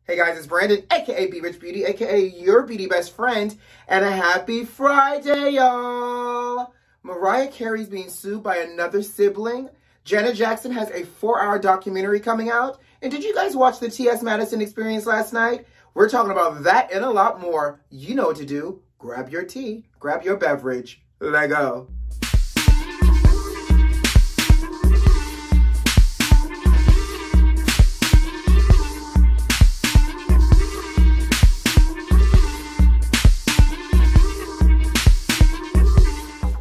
Hey guys, it's Brandon, aka B.Rich Beauty, aka your beauty best friend, and a happy Friday, y'all! Mariah Carey's being sued by another sibling. Janet Jackson has a 4-hour documentary coming out. And did you guys watch the TS Madison experience last night? We're talking about that and a lot more. You know what to do. Grab your tea, grab your beverage. Let go.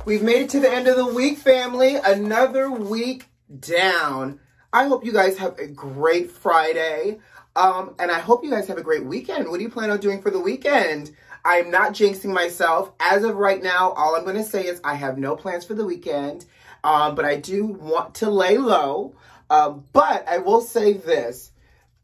We've made it to the end of the week, family. Another week down. I hope you guys have a great Friday. And I hope you guys have a great weekend. What do you plan on doing for the weekend? I'm not jinxing myself. As of right now, all I'm going to say is I have no plans for the weekend. But I do want to lay low. But I will say this.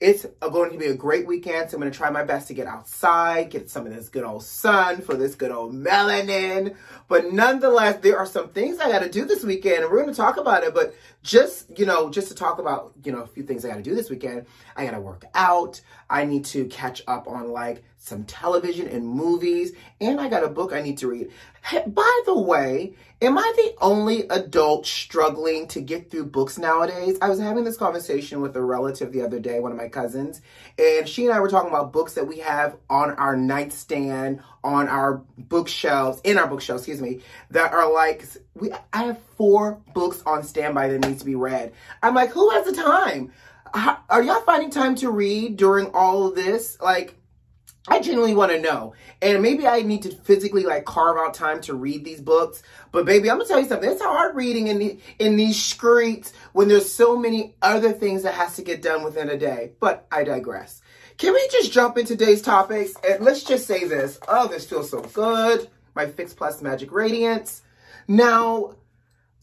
It's going to be a great weekend, so I'm going to try my best to get outside, get some of this good old sun for this good old melanin. But nonetheless, there are some things I got to do this weekend, and we're going to talk about it. But just to talk about, a few things I got to do this weekend, I got to work out. I need to catch up on, some television and movies, and I got a book I need to read. Hey, by the way, am I the only adult struggling to get through books nowadays? I was having this conversation with a relative the other day, one of my cousins, and she and I were talking about books that we have on our nightstand, on our bookshelves, that are I have 4 books on standby that needs to be read. I'm like, who has the time? Are y'all finding time to read during all of this? I genuinely want to know. And maybe I need to physically carve out time to read these books. But baby, I'm going to tell you something. It's hard reading in these streets when there's so many other things that has to get done within a day. But I digress. Can we just jump into today's topics? And let's just say this. Oh, this feels so good. My Fix Plus Magic Radiance. Now,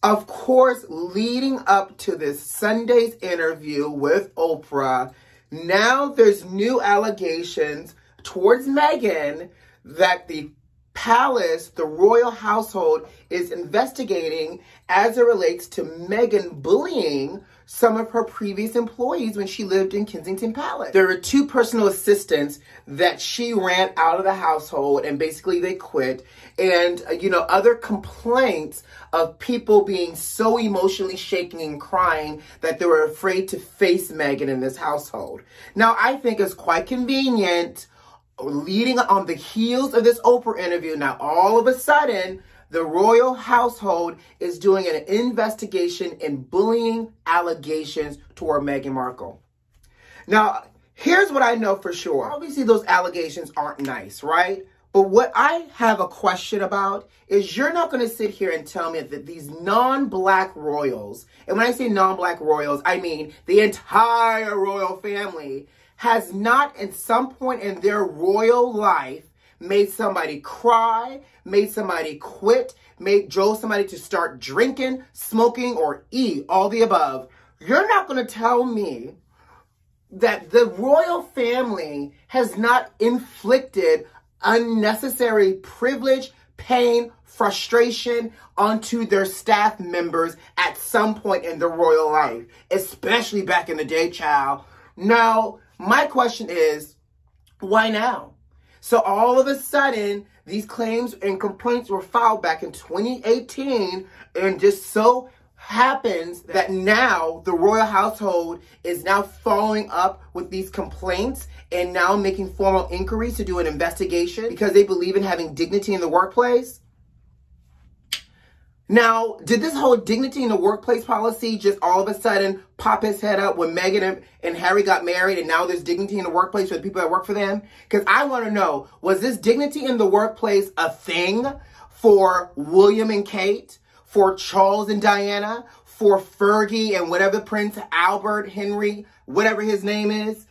of course, leading up to this Sunday's interview with Oprah, now there's new allegations towards Meghan that the palace, the royal household, is investigating as it relates to Meghan bullying some of her previous employees when she lived in Kensington Palace. There are 2 personal assistants that she ran out of the household, and basically they quit. And, other complaints of people being so emotionally shaken and crying that they were afraid to face Meghan in this household. Now, I think it's quite convenient, leading on the heels of this Oprah interview, now all of a sudden, the royal household is doing an investigation in bullying allegations toward Meghan Markle. Now, here's what I know for sure. Obviously, those allegations aren't nice, right? But what I have a question about is you're not going to sit here and tell me that these non-black royals, and when I say non-black royals, I mean the entire royal family, has not at some point in their royal life made somebody cry, made somebody quit, drove somebody to start drinking, smoking, or eat, all the above. You're not going to tell me that the royal family has not inflicted unnecessary privilege, pain, frustration onto their staff members at some point in their royal life, especially back in the day, child. Now, my question is, why now? So all of a sudden, these claims and complaints were filed back in 2018, and just so happens that now the royal household is now following up with these complaints and now making formal inquiries to do an investigation because they believe in having dignity in the workplace. Now, did this whole dignity in the workplace policy just all of a sudden pop his head up when Meghan and Harry got married and now there's dignity in the workplace for the people that work for them? Because I want to know, was this dignity in the workplace a thing for William and Kate, for Charles and Diana, for Fergie and whatever Prince Albert, Henry, whatever his name is?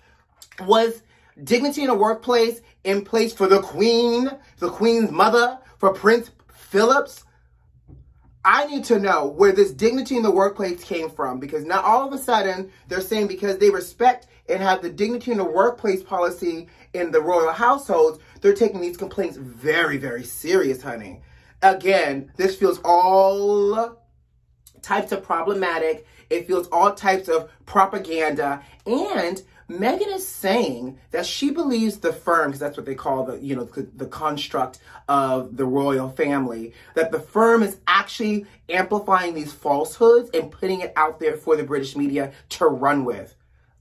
Was dignity in the workplace in place for the Queen, the Queen's mother, for Prince Phillips? I need to know where this dignity in the workplace came from, because now all of a sudden they're saying because they respect and have the dignity in the workplace policy in the royal households, they're taking these complaints very, very serious, honey. Again, this feels all types of problematic. It feels all types of propaganda. And Meghan is saying that she believes the firm, because that's what they call the construct of the royal family, that the firm is actually amplifying these falsehoods and putting it out there for the British media to run with.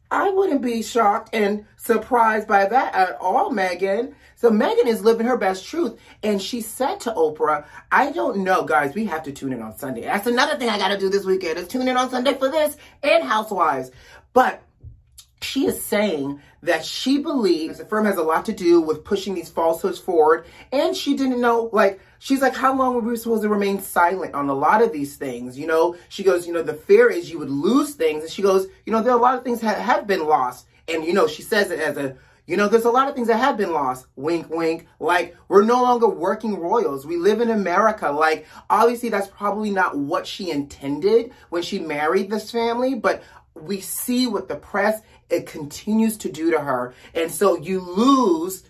I wouldn't be shocked and surprised by that at all, Meghan. So Meghan is living her best truth. And she said to Oprah, I don't know, guys, we have to tune in on Sunday. That's another thing I got to do this weekend is tune in on Sunday for this and Housewives. But she is saying that she believes the firm has a lot to do with pushing these falsehoods forward. And she didn't know, she's like, how long were we supposed to remain silent on a lot of these things? She goes, the fear is you would lose things. And she goes, there are a lot of things that have been lost. And, she says it as there's a lot of things that have been lost. Wink, wink. We're no longer working royals. We live in America. Obviously, that's probably not what she intended when she married this family. But we see what the press, it continues to do to her. And so you lose,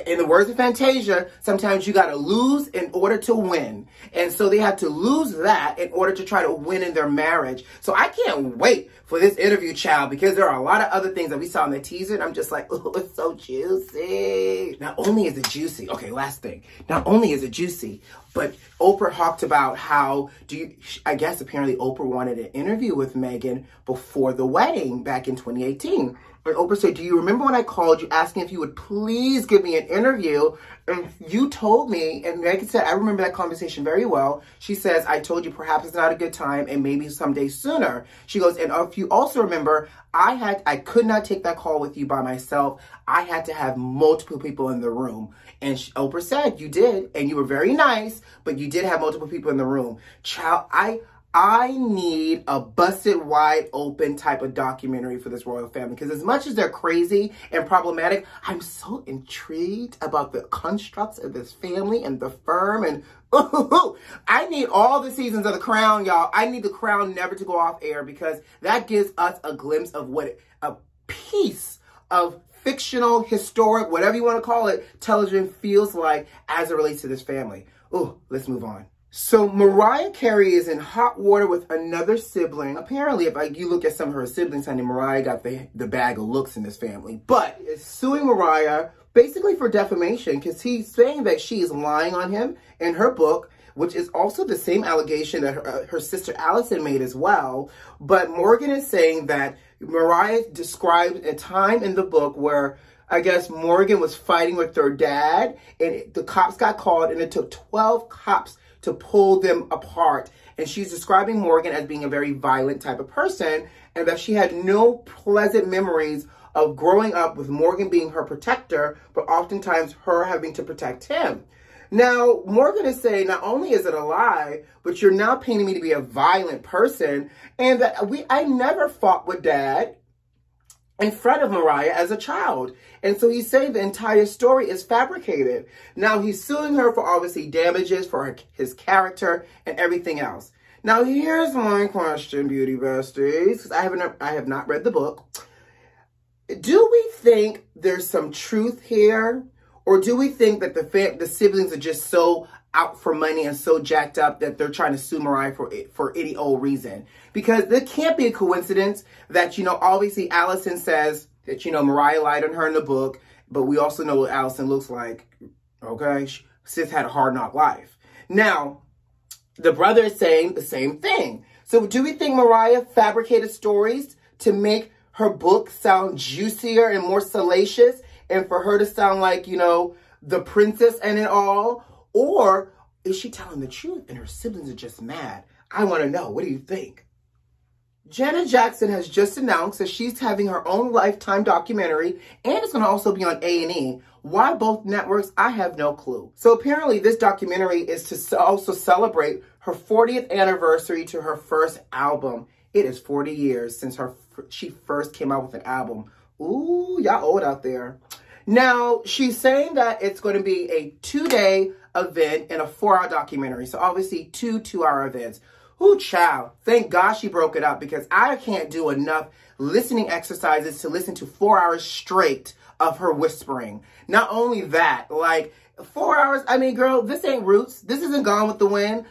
in the words of Fantasia, sometimes you got to lose in order to win. And so they had to lose that in order to try to win in their marriage. So I can't wait for this interview, child, because there are a lot of other things that we saw in the teaser. And I'm just like, oh, it's so juicy. Not only is it juicy, okay, last thing. Not only is it juicy, but Oprah talked about how, I guess apparently Oprah wanted an interview with Meghan before the wedding back in 2018. And Oprah said, do you remember when I called you asking if you would please give me an interview? And you told me, and Meghan said, I remember that conversation very well. She says, I told you perhaps it's not a good time and maybe someday sooner. She goes, and if you also remember, I could not take that call with you by myself. I had to have multiple people in the room. And Oprah said, you did, and you were very nice, but you did have multiple people in the room. Child, I need a busted wide open type of documentary for this royal family, because as much as they're crazy and problematic, I'm so intrigued about the constructs of this family and the firm. And I need all the seasons of The Crown, y'all. I need The Crown never to go off air, because that gives us a glimpse of what a piece of fictional, historic, whatever you want to call it, television feels like as it relates to this family. Ooh, let's move on. So Mariah Carey is in hot water with another sibling. Apparently, if you look at some of her siblings, honey, Mariah got the bag of looks in this family. But is suing Mariah basically for defamation, because he's saying that she is lying on him in her book, which is also the same allegation that her sister Allison made as well. But Morgan is saying that Mariah described a time in the book where I guess Morgan was fighting with her dad, and the cops got called, and it took 12 cops to pull them apart. And she's describing Morgan as being a very violent type of person, and that she had no pleasant memories of growing up with Morgan being her protector, but oftentimes her having to protect him. Now, Morgan is saying, not only is it a lie, but you're now painting me to be a violent person, and that I never fought with Dad in front of Mariah as a child. And so he's saying the entire story is fabricated. Now he's suing her for obviously damages for his character and everything else. Now here's my question, beauty besties, because I have not read the book. Do we think there's some truth here? Or do we think that the siblings are just so out for money and so jacked up that they're trying to sue Mariah for any old reason? Because there can't be a coincidence that, obviously Allison says that, Mariah lied on her in the book, but we also know what Allison looks like, okay? Sis had a hard knock life. Now, the brother is saying the same thing. So do we think Mariah fabricated stories to make her book sound juicier and more salacious, and for her to sound like, the princess and it all? Or is she telling the truth and her siblings are just mad? I want to know. What do you think? Janet Jackson has just announced that she's having her own Lifetime documentary, and it's going to also be on A&E. Why both networks? I have no clue. So apparently this documentary is to also celebrate her 40th anniversary to her first album. It is 40 years since she first came out with an album. Ooh, y'all old out there. Now, she's saying that it's going to be a 2-day event and a 4-hour documentary. So obviously 2 2-hour events. Ooh, child. Thank God she broke it up, because I can't do enough listening exercises to listen to 4 hours straight of her whispering. Not only that, 4 hours, I mean, girl, this ain't Roots. This isn't Gone with the Wind.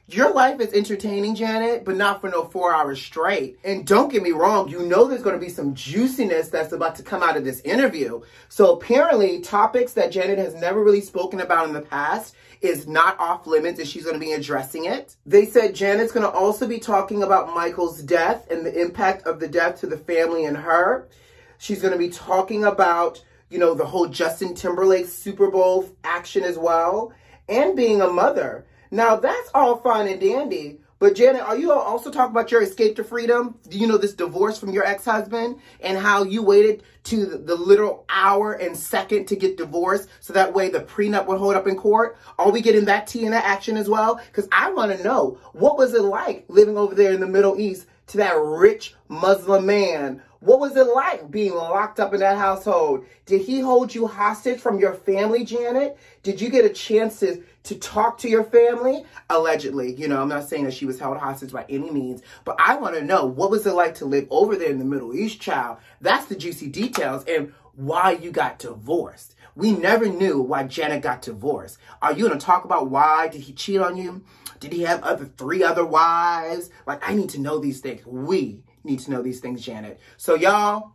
Your life is entertaining, Janet, but not for no 4 hours straight. And don't get me wrong, you know there's going to be some juiciness that's about to come out of this interview. So apparently, topics that Janet has never really spoken about in the past is not off limits, and she's going to be addressing it. They said Janet's going to also be talking about Michael's death and the impact of the death to the family and her. She's going to be talking about, you know, the whole Justin Timberlake Super Bowl action as well, and being a mother. Now, that's all fine and dandy, but Janet, are you also talking about your escape to freedom? You know, this divorce from your ex-husband and how you waited to the literal hour and second to get divorced so that way the prenup would hold up in court? Are we getting that tea and that action as well? Because I want to know, what was it like living over there in the Middle East to that rich Muslim man? What was it like being locked up in that household? Did he hold you hostage from your family, Janet? Did you get a chance to talk to your family? Allegedly. You know, I'm not saying that she was held hostage by any means, but I want to know, what was it like to live over there in the Middle East, child? That's the juicy details, and why you got divorced. We never knew why Janet got divorced. Are you going to talk about why? Did he cheat on you? Did he have three other wives? Like, I need to know these things. We need to know these things, Janet. So y'all,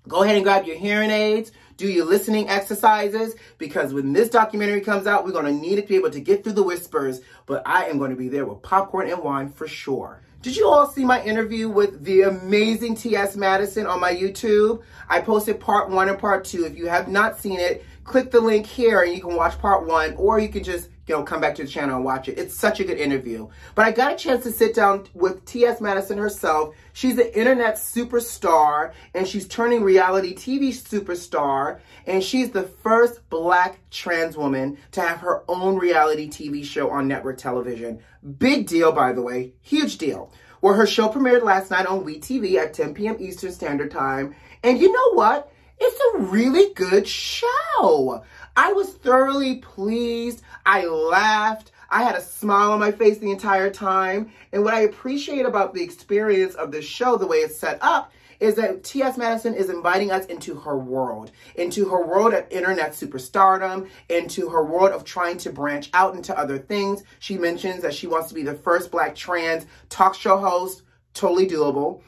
go ahead and grab your hearing aids, do your listening exercises, because when this documentary comes out, we're going to need it to be able to get through the whispers, but I am going to be there with popcorn and wine for sure. Did you all see my interview with the amazing TS Madison on my YouTube? I posted part 1 and part 2. If you have not seen it, click the link here and you can watch part 1, or you can just, you know, come back to the channel and watch it. It's such a good interview. But I got a chance to sit down with TS Madison herself. She's an internet superstar, and she's turning reality TV superstar, and she's the first Black trans woman to have her own reality TV show on network television. Big deal, by the way. Huge deal. Well, her show premiered last night on WeTV at 10 p.m. Eastern Standard Time. And you know what? It's a really good show. I was thoroughly pleased. I laughed. I had a smile on my face the entire time. And what I appreciate about the experience of this show, the way it's set up, is that T.S. Madison is inviting us into her world of internet superstardom, into her world of trying to branch out into other things. She mentions that she wants to be the first Black trans talk show host, totally doable.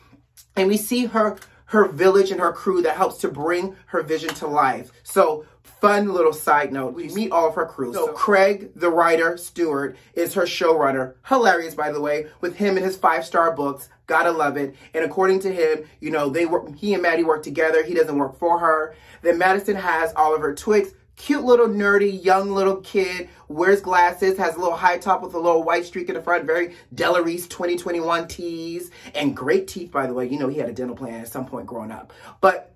And we see her village and her crew that helps to bring her vision to life. So, fun little side note, we meet all of her crew. So Craig, the writer, Stewart, is her showrunner. Hilarious, by the way, with him and his 5-star books. Gotta love it. And according to him, you know, he and Maddie work together. He doesn't work for her. Then Madison has Oliver Twix. Cute little nerdy, young little kid, wears glasses, has a little high top with a little white streak in the front, very Della Reese 2021 tees, and great teeth, by the way. You know, he had a dental plan at some point growing up. But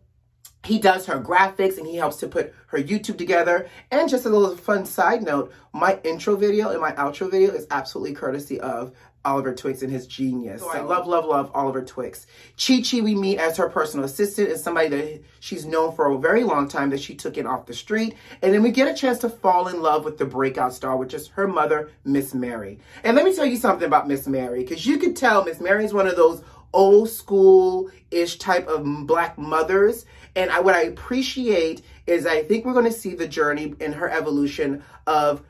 he does her graphics, and he helps to put her YouTube together. And just a little fun side note, my intro video and my outro video is absolutely courtesy of Oliver Twix and his genius. So I love, love, love Oliver Twix. Chi-Chi we meet as her personal assistant, is somebody that she's known for a very long time, that she took in off the street. And then we get a chance to fall in love with the breakout star, which is her mother, Miss Mary. And let me tell you something about Miss Mary, because you can tell Miss Mary is one of those old school-ish type of Black mothers. And what I appreciate is I think we're going to see the journey in her evolution of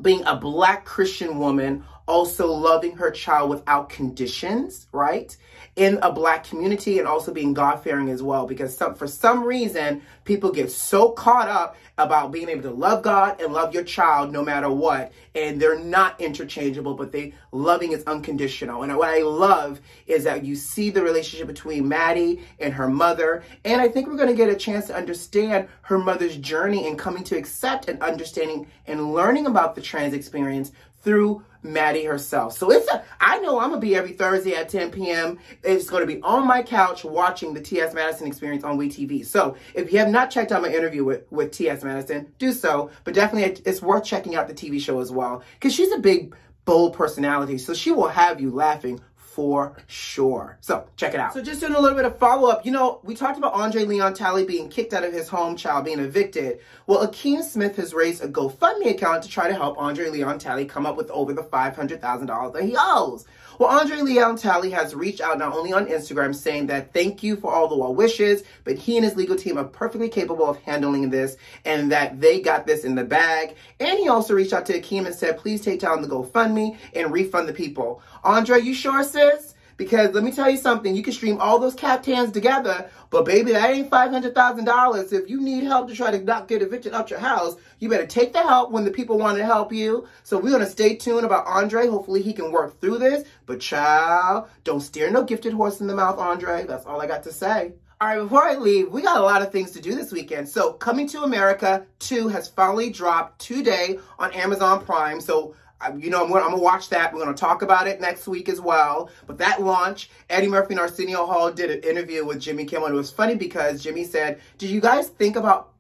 being a Black Christian woman, also loving her child without conditions, right? In a Black community, and also being God-fearing as well, because for some reason, people get so caught up about being able to love God and love your child no matter what, and they're not interchangeable, but loving is unconditional. And what I love is that you see the relationship between Maddie and her mother, and I think we're going to get a chance to understand her mother's journey and coming to accept and understanding and learning about the trans experience through Maddie herself. So I know I'm going to be every Thursday at 10 p.m. It's going to be on my couch watching the T.S. Madison experience on WeTV. So if you have not checked out my interview with T.S. Madison, do so. But definitely it's worth checking out the TV show as well, because she's a big, bold personality. So she will have you laughing for sure. So check it out. So just doing a little bit of follow-up. You know, we talked about Andre Leon Talley being kicked out of his home, child being evicted. Well, Akeem Smith has raised a GoFundMe account to try to help Andre Leon Talley come up with over the $500,000 that he owes. Well, Andre Leon Talley has reached out not only on Instagram saying that thank you for all the well wishes, but he and his legal team are perfectly capable of handling this and that they got this in the bag. And he also reached out to Akeem and said, please take time to GoFundMe and refund the people. Andre, you sure, sis? Because let me tell you something, you can stream all those caftans together, but baby, that ain't $500,000. If you need help to try to not get evicted out your house, you better take the help when the people want to help you. So we're going to stay tuned about Andre. Hopefully he can work through this. But child, don't steer no gifted horse in the mouth, Andre. That's all I got to say. All right, before I leave, we got a lot of things to do this weekend. So Coming to America 2 has finally dropped today on Amazon Prime. So you know, I'm going to watch that. We're going to talk about it next week as well. But that launch, Eddie Murphy and Arsenio Hall did an interview with Jimmy Kimmel. And it was funny because Jimmy said, did you guys think about,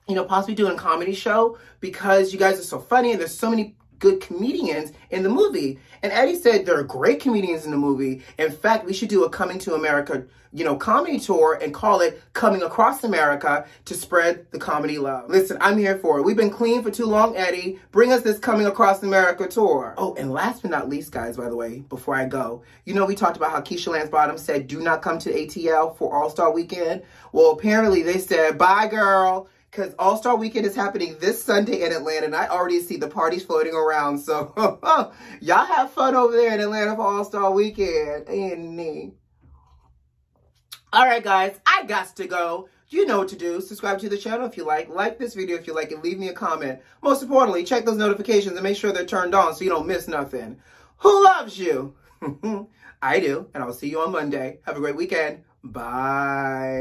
you know, possibly doing a comedy show? Because you guys are so funny and there's so many good comedians in the movie. And Eddie said there are great comedians in the movie. In fact, we should do a Coming to America, you know, comedy tour and call it Coming Across America to spread the comedy love. Listen, I'm here for it. We've been clean for too long, Eddie. Bring us this Coming Across America tour. Oh, and last but not least, guys, by the way, before I go, you know, we talked about how Keisha Lance Bottoms said, do not come to ATL for All-Star Weekend. Well, apparently they said, bye, girl. Because All-Star Weekend is happening this Sunday in Atlanta, and I already see the parties floating around. So, y'all have fun over there in Atlanta for All-Star Weekend. Ain't me. All right, guys, I got to go. You know what to do. Subscribe to the channel if you like this video if you like, and leave me a comment. Most importantly, check those notifications and make sure they're turned on so you don't miss nothing. Who loves you? I do, and I'll see you on Monday. Have a great weekend. Bye.